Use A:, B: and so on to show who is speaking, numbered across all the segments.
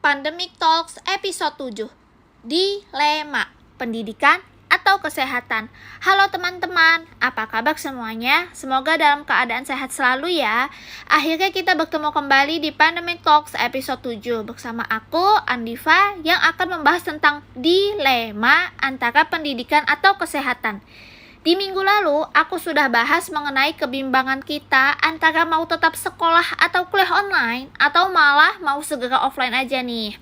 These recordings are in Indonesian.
A: Pandemic Talks episode 7. Dilema, pendidikan atau kesehatan. Halo teman-teman, apa kabar semuanya? Semoga dalam keadaan sehat selalu ya. Akhirnya kita bertemu kembali di Pandemic Talks episode 7 bersama aku, Andiva, yang akan membahas tentang dilema antara pendidikan atau kesehatan. Di minggu lalu, aku sudah bahas mengenai kebimbangan kita antara mau tetap sekolah atau kuliah online, atau malah mau segera offline aja nih.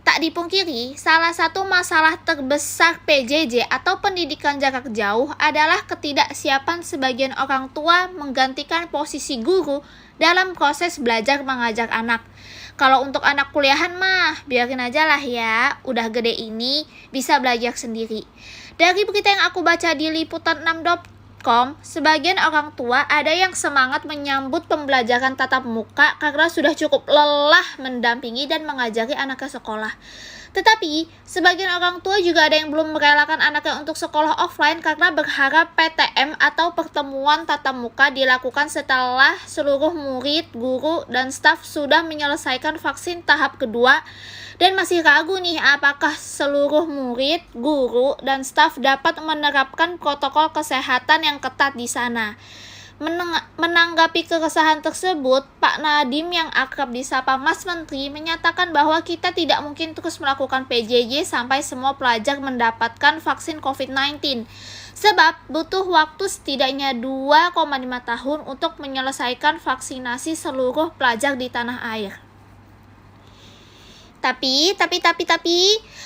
A: Tak dipungkiri, salah satu masalah terbesar PJJ atau pendidikan jarak jauh adalah ketidaksiapan sebagian orang tua menggantikan posisi guru dalam proses belajar mengajar anak. Kalau untuk anak kuliahan mah, biarin aja lah ya, udah gede ini bisa belajar sendiri. Dari berita yang aku baca di liputan6.com, sebagian orang tua ada yang semangat menyambut pembelajaran tatap muka karena sudah cukup lelah mendampingi dan mengajari anaknya sekolah. Tetapi, sebagian orang tua juga ada yang belum merelakan anaknya untuk sekolah offline karena berharap PTM atau pertemuan tatap muka dilakukan setelah seluruh murid, guru, dan staf sudah menyelesaikan vaksin tahap kedua dan masih ragu nih apakah seluruh murid, guru, dan staf dapat menerapkan protokol kesehatan yang ketat di sana. Menanggapi keresahan tersebut, Pak Nadiem yang akrab disapa Mas Menteri menyatakan bahwa kita tidak mungkin terus melakukan PJJ sampai semua pelajar mendapatkan vaksin COVID-19. Sebab butuh waktu setidaknya 2,5 tahun untuk menyelesaikan vaksinasi seluruh pelajar di tanah air. Tapi,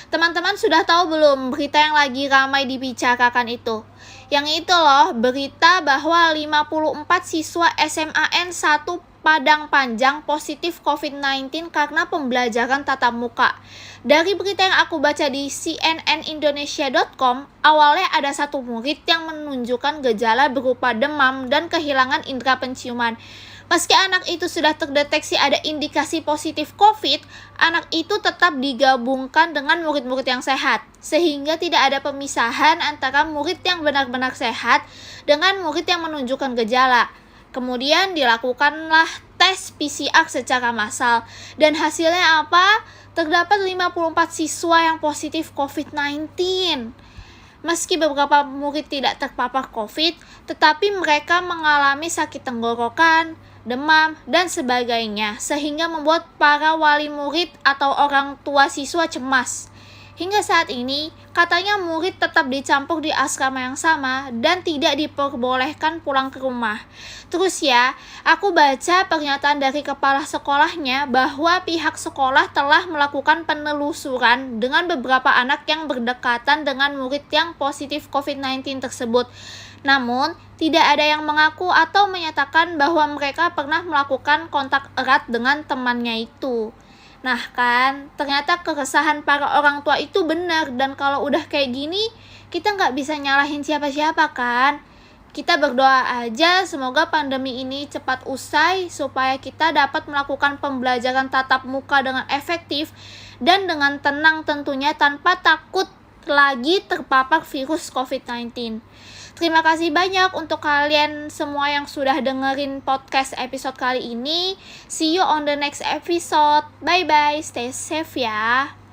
A: teman-teman sudah tahu belum berita yang lagi ramai dibicarakan itu? Yang itu loh, berita bahwa 54 siswa SMAN 1 Padang Panjang positif COVID-19 karena pembelajaran tatap muka. Dari berita yang aku baca di cnnindonesia.com, awalnya ada satu murid yang menunjukkan gejala berupa demam dan kehilangan indera penciuman. Meski anak itu sudah terdeteksi ada indikasi positif COVID, anak itu tetap digabungkan dengan murid-murid yang sehat, sehingga tidak ada pemisahan antara murid yang benar-benar sehat dengan murid yang menunjukkan gejala. Kemudian dilakukanlah tes PCR secara massal, dan hasilnya apa? Terdapat 54 siswa yang positif COVID-19. Meski beberapa murid tidak terpapar COVID, tetapi mereka mengalami sakit tenggorokan, demam, dan sebagainya, sehingga membuat para wali murid atau orang tua siswa cemas. Hingga saat ini, katanya murid tetap dicampur di asrama yang sama dan tidak diperbolehkan pulang ke rumah. Terus ya, aku baca pernyataan dari kepala sekolahnya bahwa pihak sekolah telah melakukan penelusuran dengan beberapa anak yang berdekatan dengan murid yang positif COVID-19 tersebut. Namun, tidak ada yang mengaku atau menyatakan bahwa mereka pernah melakukan kontak erat dengan temannya itu. Nah kan, ternyata keresahan para orang tua itu benar, dan kalau udah kayak gini, kita nggak bisa nyalahin siapa-siapa kan. Kita berdoa aja semoga pandemi ini cepat usai supaya kita dapat melakukan pembelajaran tatap muka dengan efektif dan dengan tenang tentunya tanpa takut lagi terpapar virus COVID-19. Terima kasih banyak untuk kalian semua yang sudah dengerin podcast episode kali ini. See you on the next episode. Bye-bye, stay safe ya.